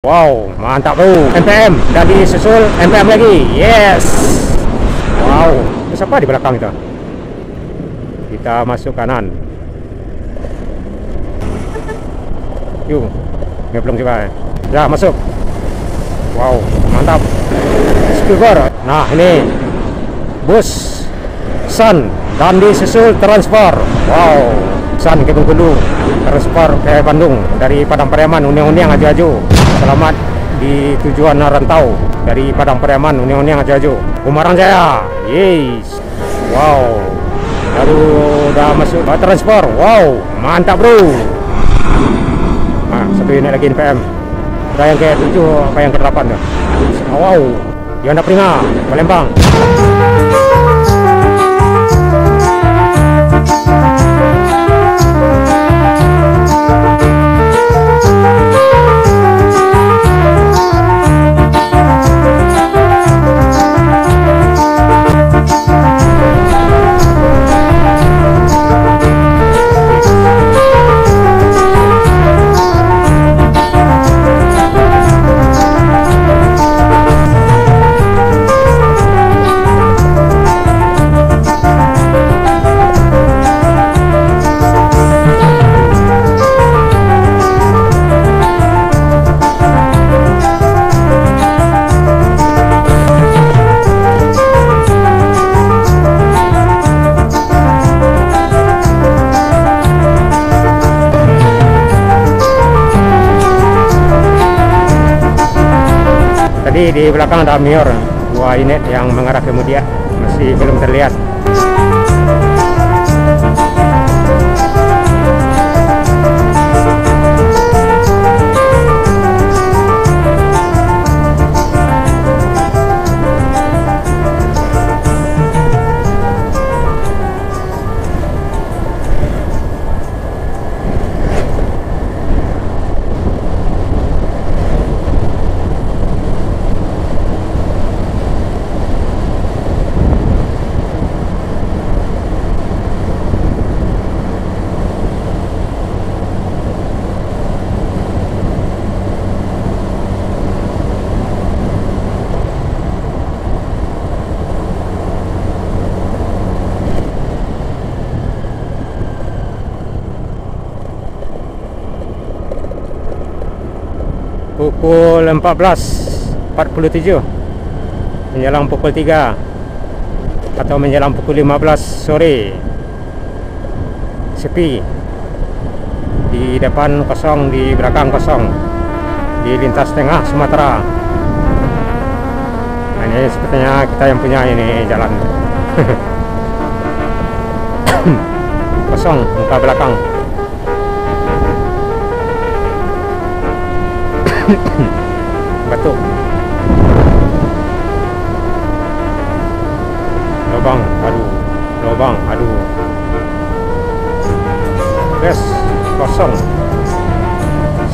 Wow, mantap bro. MPM dan disusul MPM lagi. Yes. Wow, itu siapa di belakang itu? Kita masuk kanan. Yuk, ngeblong juga. Ya, masuk. Wow, mantap. Speedboard. Nah, ini bus Sun dan disusul transfer. Wow, Sun ke Bengkulu, transfer ke Bandung dari Padang Pariaman, Uniang-Uniang aju-aju. Selamat di tujuan rantau dari Padang Pariaman, Uniang-Uniang aju-aju. Umaran Jaya. Yes. Wow. Baru udah masuk transfer. Wow, mantap bro. Nah, satu unit lagi NPM. Udah yang ke-7 apa yang ke-8 tuh. Wow. Yonda Pringa, Palembang. Tadi di belakang ada Mior, 2 unit yang mengarah ke Mudia, masih belum terlihat. Pukul 14.47 menjelang pukul 3 atau menjelang pukul 15 sore. Sepi, di depan kosong, di belakang kosong, di lintas tengah Sumatera. Nah, ini sepertinya kita yang punya ini jalan. Kosong muka belakang. Batuk, lubang, aduh, lubang, aduh. Yes, kosong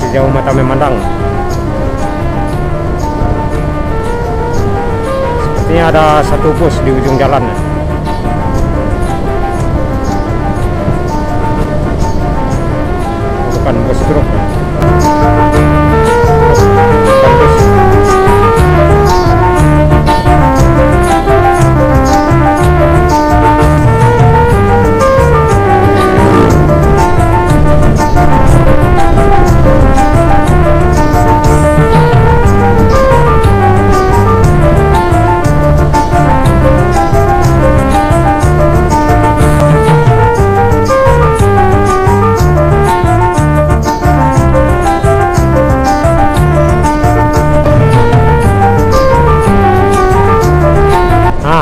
sejauh mata memandang. Sepertinya ada satu bus di ujung jalan. Bukan bus truk.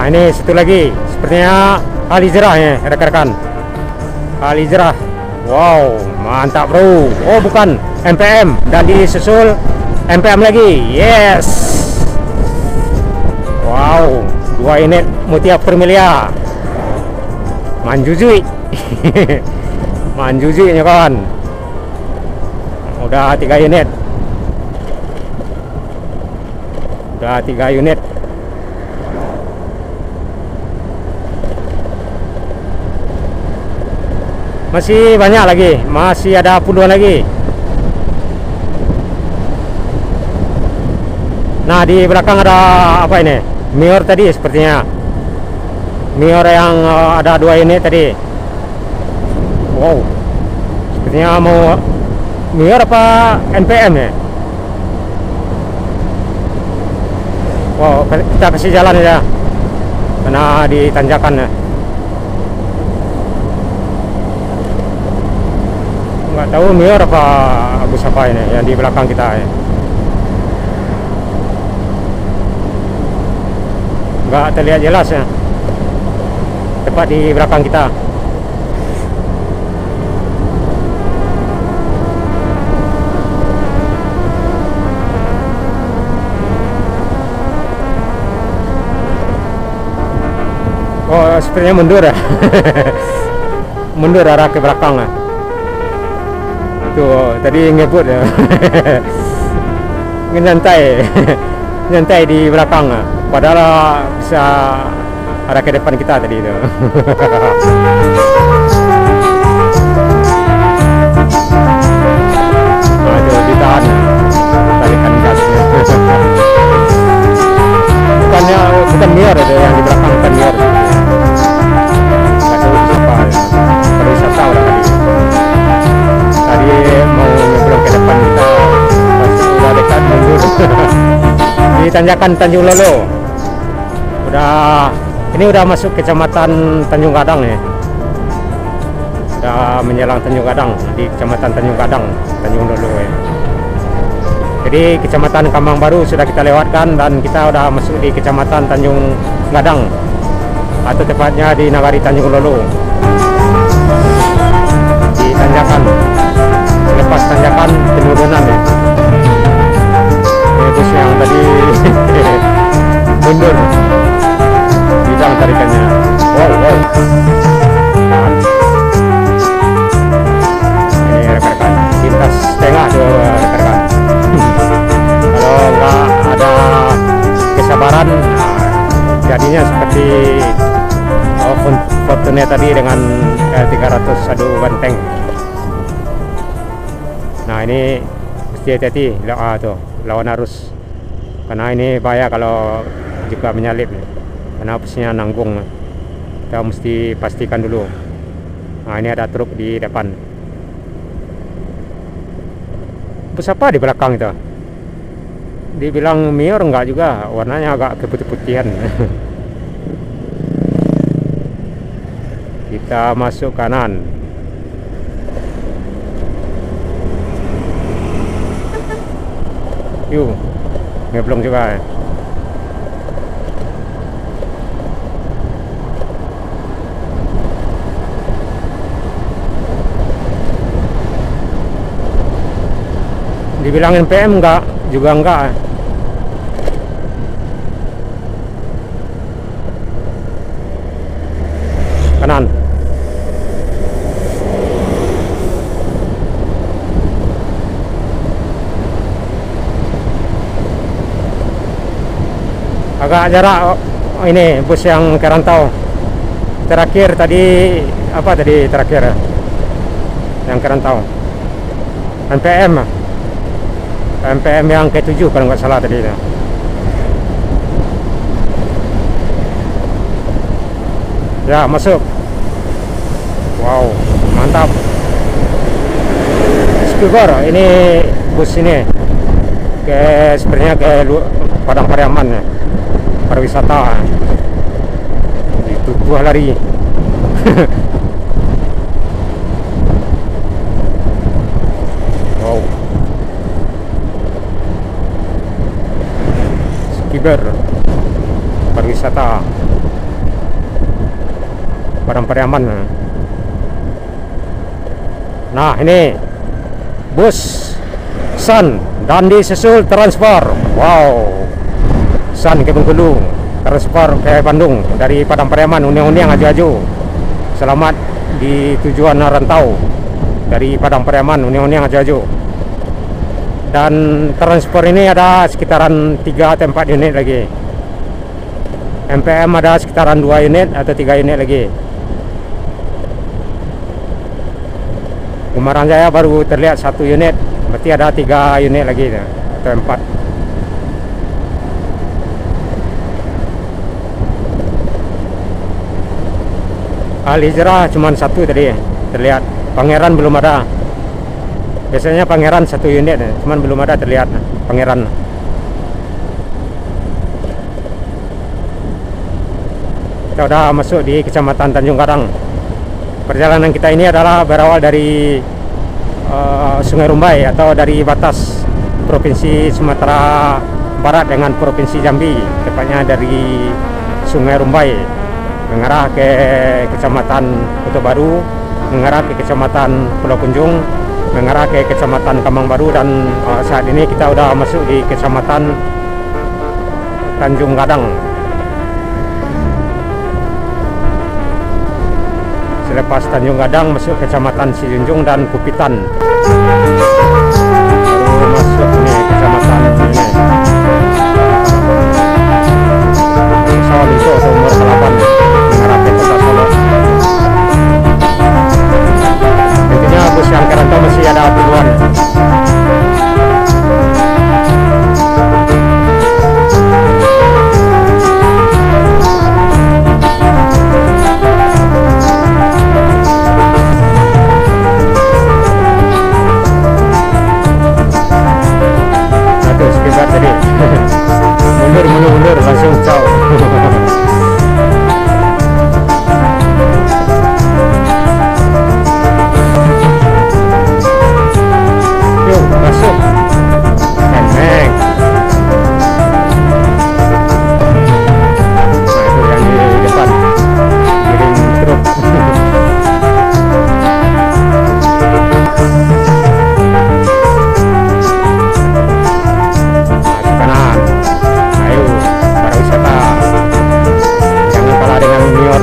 Ini satu lagi, sepertinya Alizerah ya rekan-rekan. Alizerah. Wow, mantap bro. Oh bukan, MPM dan disusul MPM lagi. Yes. Wow, 2 unit Mutia Permilia. Manjujui. Manjujui ya kawan. Udah 3 unit. Udah 3 unit. Masih banyak lagi, masih ada puluhan lagi. Nah, di belakang ada apa ini? Mior tadi sepertinya. Mior yang ada 2 unit tadi. Wow. Sepertinya mau Mior apa NPM ya? Wow, kita kasih jalan aja. Karena di tanjakan ya. Nggak tahu Mior apa bus apa ini yang di belakang kita ya. Nggak terlihat jelas ya, tepat di belakang kita. Oh, sepertinya mundur ya. Mundur arah ke belakang ya. Tuh, tadi ngebut ya. Nyantai. Nyantai di belakang ya. Padahal bisa ada ke depan kita tadi itu. Nah, itu ditahan, tarikan gasnya. Bukan Mior itu yang di belakang, bukan Mior. Nggak tahu siapa ya. Perwisata udah tadi. Tadi mau nyebrang ke depan kita, pas udah dekat mundur. Di tanjakan Tanjung Lolo. Ini udah masuk kecamatan Tanjung Gadang ya. Udah menjelang Tanjung Gadang, di kecamatan Tanjung Gadang, Tanjung Lolo ya. Jadi kecamatan Kambang Baru sudah kita lewatkan dan kita udah masuk di kecamatan Tanjung Gadang, atau tepatnya di Nagari Tanjung Lolo. Di tanjakan, lepas tanjakan penurunan ya. Bus yang tadi mundur, bisa tarikannya. Wow. Ini rekan-rekan, lintas tengah tuh rekan-rekan. Kalau nggak ada kesabaran, jadinya seperti Fortuner tadi dengan 300 adu banteng. Nah, ini mesti hati-hati tuh lawan arus, karena ini bahaya kalau juga menyalip karena busnya nanggung. Kita mesti pastikan dulu. Nah, ini ada truk di depan. Bus apa di belakang itu? Dibilang Mior enggak juga, warnanya agak keputih-putihan. Kita masuk kanan. Yuk, ngeblong juga ya. Dibilangin PM enggak, juga enggak. Kanan. Agak jarak ini bus yang ke Rantau. Terakhir tadi apa tadi terakhir yang ke Rantau? NPM yang ke-7 kalau nggak salah tadi itu. Ya, masuk. Wow, mantap. Skugor, ini bus ini sebenarnya ke Padang Pariaman ya. Pariwisata. Itu buah lari. Wow. Skiber pariwisata Padang Pariaman. Nah, ini bus Sun dan disusul transfer. Wow, Sun ke Bengkulu, transfer ke Bandung dari Padang Pariaman, Uniang-Uniang aju-aju. Selamat di tujuan Rantau dari Padang Pariaman, Uniang-Uniang aju-aju. Dan transfer ini ada sekitaran 3 atau 4 unit lagi. MPM ada sekitaran 2 unit atau 3 unit lagi. Kumaran Jaya baru terlihat 1 unit, berarti ada 3 unit lagi atau 4. Al Hijrah cuma satu tadi terlihat. Pangeran belum ada. Biasanya Pangeran satu unit, cuman belum ada terlihat Pangeran. Kita udah masuk di Kecamatan Tanjung Gadang. Perjalanan kita ini adalah berawal dari Sungai Rumbai atau dari batas Provinsi Sumatera Barat dengan Provinsi Jambi, tepatnya dari Sungai Rumbai mengarah ke Kecamatan Kota Baru, mengarah ke Kecamatan Pulau Kunjung, mengarah ke Kecamatan Kambang Baru, dan saat ini kita udah masuk di Kecamatan Tanjung Gadang. Selepas Tanjung Gadang masuk Kecamatan Sijunjung dan Kupitan, baru masuk nih Kecamatan ini Sawah Lunto atau Umur Kelaban mengarah ke Kota Solo. Intinya bus yang kerantau masih ada puluhan. Tadi mundur langsung caw. Yuk masuk enek. Nah itu yang di depan kirim truk.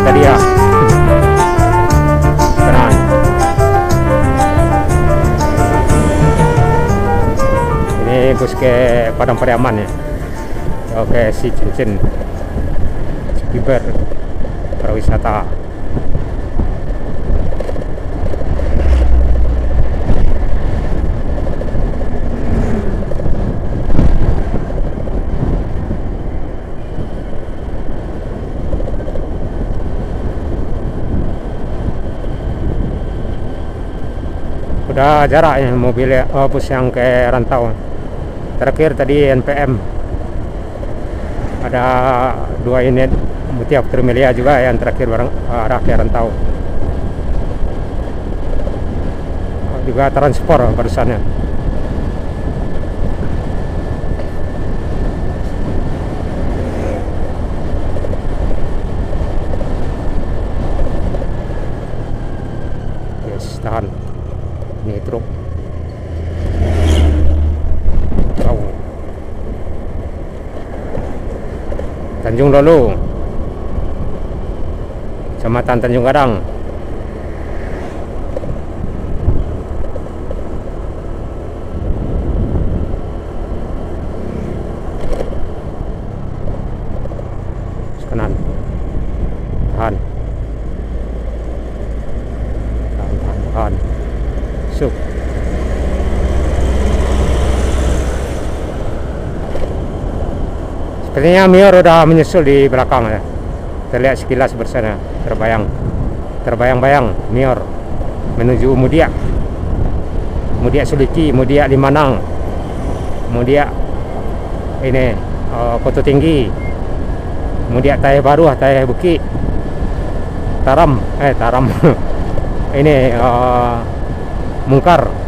Tadi ya tenang. Ini bus ke Padang Pariaman ya. Oke, si Cincin Cikiber pariwisata. Udah jarak ya mobil bus yang ke rantau. Terakhir tadi NPM ada 2 unit, Mutia Putrimelia juga yang terakhir arah ke rantau. Juga transport barusannya. Yes, tahan. Ini truk. Tanjung Lolu, Kecamatan Tanjung Gadang. Kanan. Tahan. Tahan. Masuk. Sepertinya Mior udah menyusul di belakang ya. Terlihat sekilas bersana, terbayang-bayang Mior menuju Mudia Suliki, Mudia Limanang, Mudia ini Kota Tinggi, Mudia Tayeh Baru, Tayeh Bukit, Taram ini Mungkar.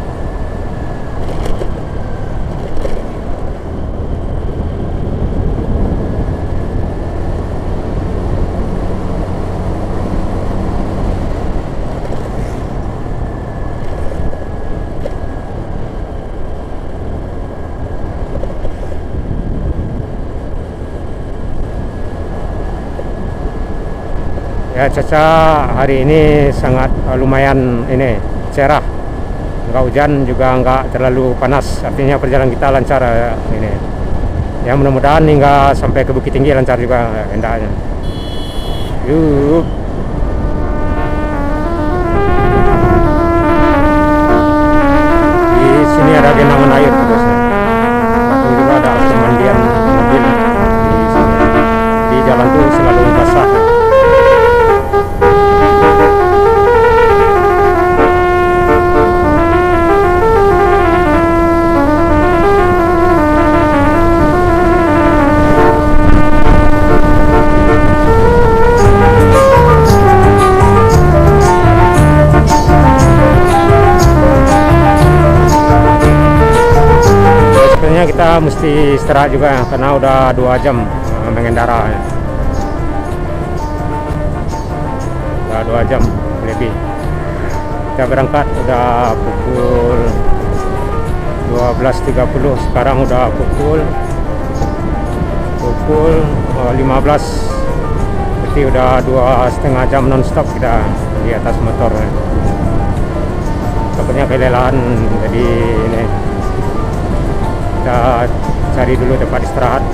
Ya, cuaca hari ini sangat lumayan ini cerah, nggak hujan juga nggak terlalu panas, artinya perjalanan kita lancar ini. Ya mudah-mudahan hingga sampai ke Bukit Tinggi lancar juga hendaknya. Yuk. Di sini ada genangan air terus. Bahkan juga ada pemandian mobil di sini. Di jalan tuh selalu basah. mesti istirahat juga karena udah 2 jam mengendara. Udah 2 jam lebih. Kita berangkat udah pukul 12.30, sekarang udah pukul 15. Berarti udah 2,5 jam non-stop kita di atas motor. Takutnya kelelahan, jadi ini kita cari dulu tempat istirahat.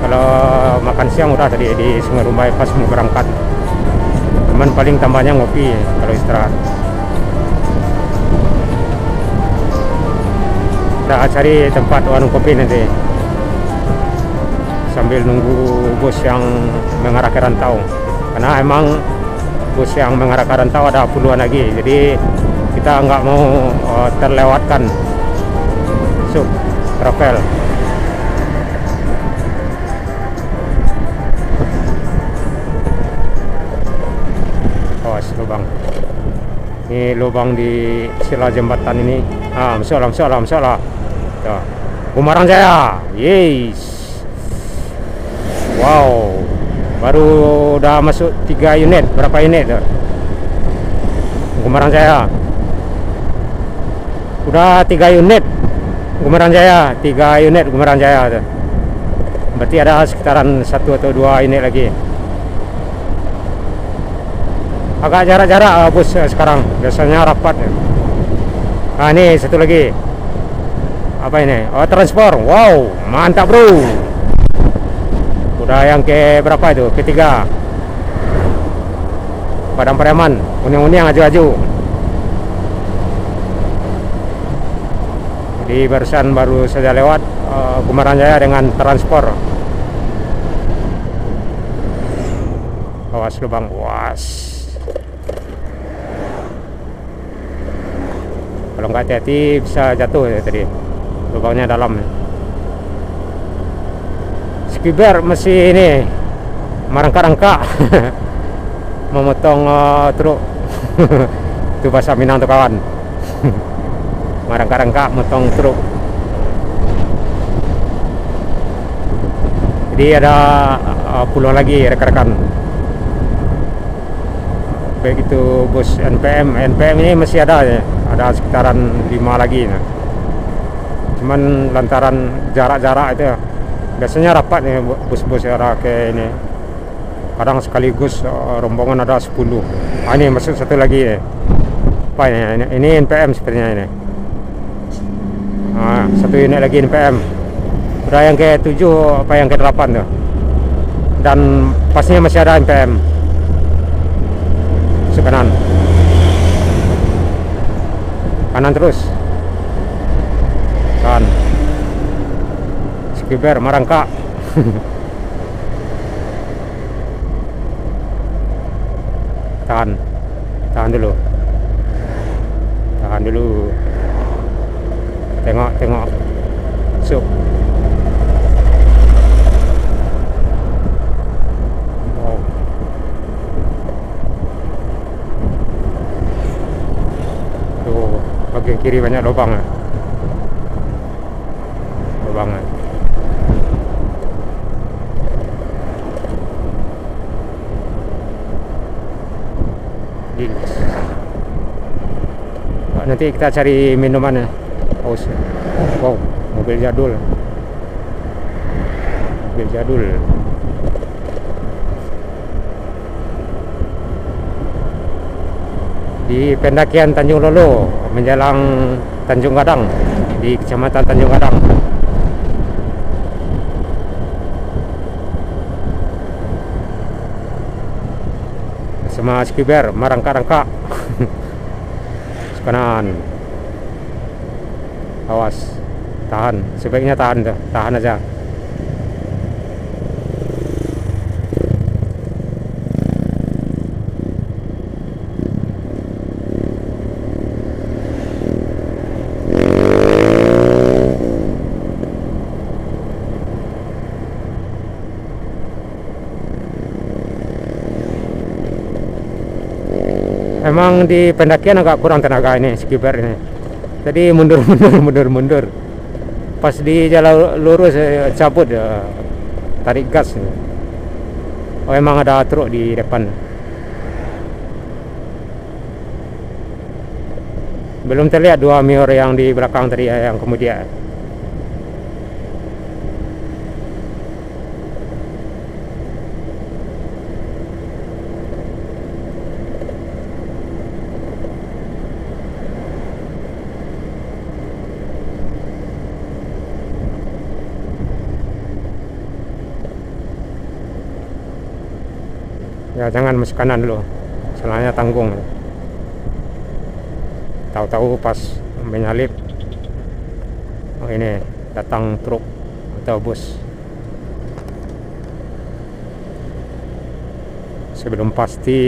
Kalau makan siang udah tadi di Sungai Rumbai pas mau berangkat. Cuman paling tambahnya ngopi kalau istirahat. Kita cari tempat warung kopi nanti sambil nunggu bus yang mengarah ke Rantau, karena emang bus yang mengarah ke Rantau ada puluhan lagi, jadi kita nggak mau terlewatkan Sub Travel. Awas lubang, ini lubang di sila jembatan ini. Masalah. Bumarang Jaya, yes. Wow, baru udah masuk 3 unit. Berapa unit tuh? Bumarang Jaya udah 3 unit. Bumarang Jaya 3 unit Bumarang Jaya tuh. Berarti ada sekitaran 1 atau 2 unit lagi. Agak jarak-jarak bus sekarang, biasanya rapat. Nah ini satu lagi. Apa ini? Oh, transport. Wow, mantap bro. Udah yang ke berapa itu? Ketiga. Padang Pariaman, uning-uning aju-aju. Jadi barusan baru saja lewat Bumarang Jaya dengan transport. Awas lubang, was. Kalau nggak hati-hati bisa jatuh ya tadi. Lubangnya dalam. Skiber masih ini merangkak-rangkak memotong truk. Itu bahasa Minang tuh kawan. Merangkak-rangkak motong truk. Jadi ada puluhan lagi rekan-rekan. Baik itu bus NPM ini masih ada ya. Ada sekitaran 5 lagi nah. Cuman lantaran jarak-jarak itu ya. Biasanya rapat nih bus-bus arah ke ini. Kadang sekaligus rombongan ada 10. Ini masuk satu lagi ya. Apa ini NPM sepertinya ini. Satu unit lagi NPM. Udah yang ke-7 apa yang ke-8 tuh. Dan pastinya masih ada NPM. Kanan. Kanan terus. Kan. Skiber merangkak. Tahan dulu. Tengok. Sup. Wow. Tuh, bagian kiri banyak lubang. Nanti kita cari minuman ya. Wow, mobil jadul. Di pendakian Tanjung Lolo menjelang Tanjung Gadang di Kecamatan Tanjung Gadang. Sama Skiber merangkak-rangkak. Kanan. Awas. Tahan. Sebaiknya tahan aja. Emang di pendakian agak kurang tenaga ini Skiber ini. Jadi mundur. pas di jalan lurus cabut tarik gas. Oh, emang ada truk di depan. Belum terlihat dua Mior yang di belakang tadi yang kemudian. Ya jangan masuk kanan dulu, soalnya tanggung. Tahu-tahu pas menyalip, oh ini datang truk atau bus. Sebelum pasti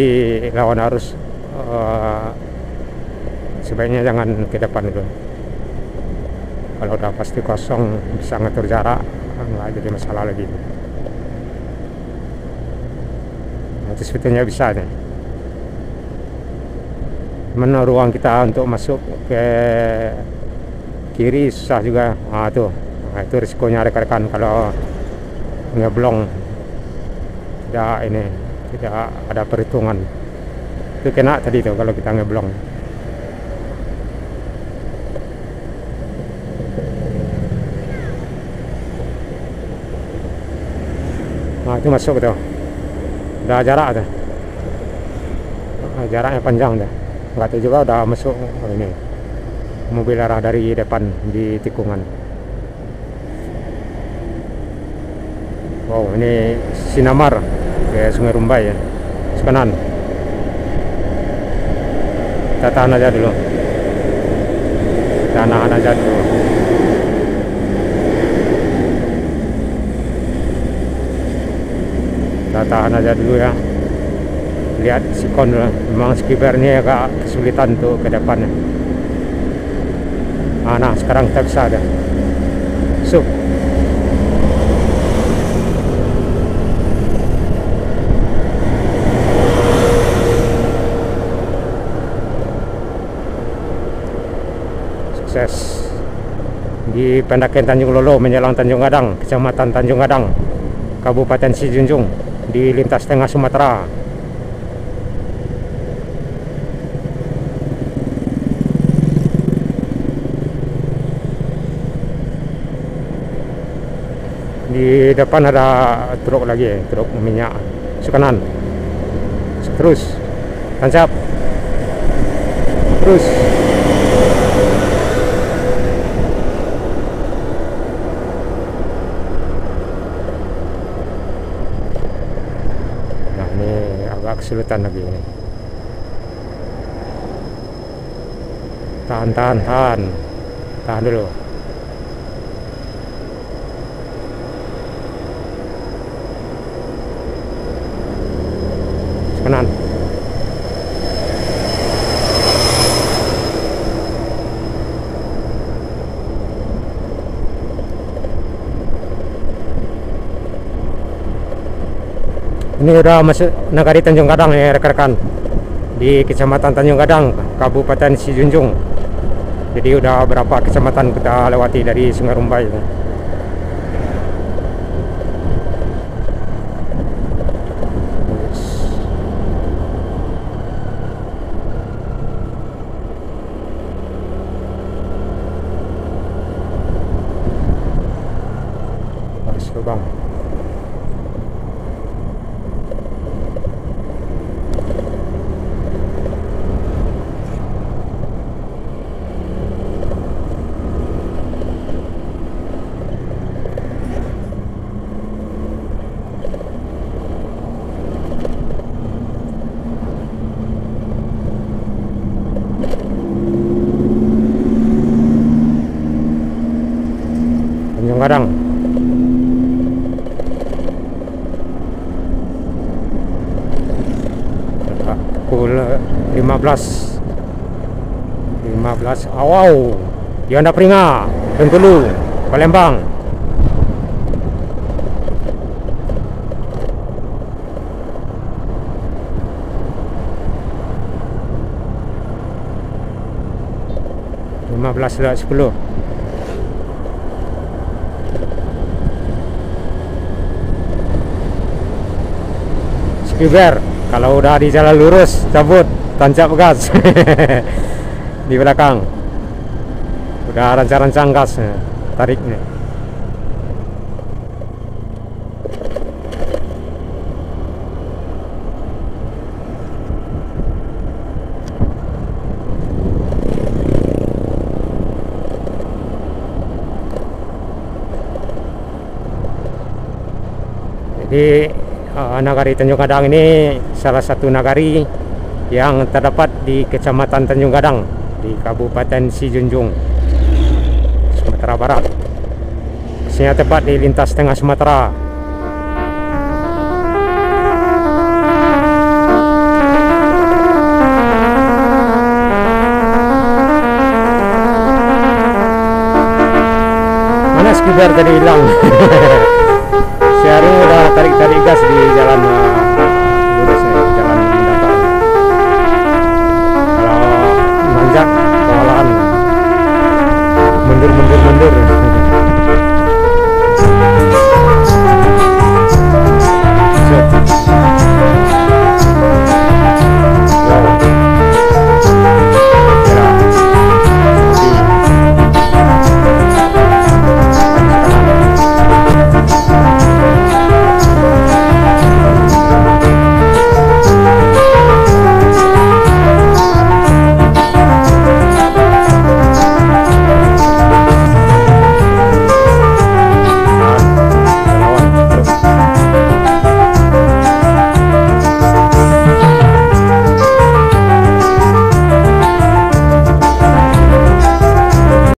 lawan arus, sebaiknya jangan ke depan dulu. Kalau udah pasti kosong, bisa ngatur jarak, nggak jadi masalah lagi. Itu sebetulnya bisa nih. Mana ruang kita untuk masuk ke kiri susah juga. Tuh, itu risikonya rekan-rekan kalau ngeblong, tidak ada perhitungan. Itu kena tadi tuh kalau kita ngeblong. Itu masuk tuh. Udah jarak tuh, jaraknya panjang dah. Nggak tahu juga udah masuk. Ini mobil arah dari depan di tikungan. Wow, ini Sinamar ke Sungai Rumbai ya, kanan. Kita tahan aja dulu, kita nahan aja dulu. Tahan aja dulu ya. Lihat sikon dulu. Memang skibernya agak kesulitan tuh ke depannya. Nah sekarang kita bisa ada sup. Sukses di pendakian Tanjung Lolo menjelang Tanjung Gadang, Kecamatan Tanjung Gadang, Kabupaten Sijunjung, di lintas tengah Sumatera. Di depan ada truk lagi, truk minyak. Kanan, terus tancap, terus. Kesulitan lagi ini. Tahan dulu. Kanan. Ini udah masuk Nagari Tanjung Gadang ya rekan-rekan, di Kecamatan Tanjung Gadang, Kabupaten Sijunjung. Jadi udah berapa kecamatan kita lewati dari Sungai Rumbai. Lubang. Tanjung Gadang. Pukul 15. Wow, Yonda Pringa, Bengkulu, Palembang. Skuber. Kalau udah di jalan lurus cabut, tancap gas. Di belakang udah rancang-rancang gas, tarik nih. Jadi nagari Tanjung Gadang ini salah satu nagari yang terdapat di Kecamatan Tanjung Gadang di Kabupaten Sijunjung, Sumatera Barat. Posisinya tepat di lintas tengah Sumatera. Mana skuber tadi hilang. Sekarang udah tarik gas di jalan lurus nih, jalan datar. Kalau nanjak kewalahan mundur.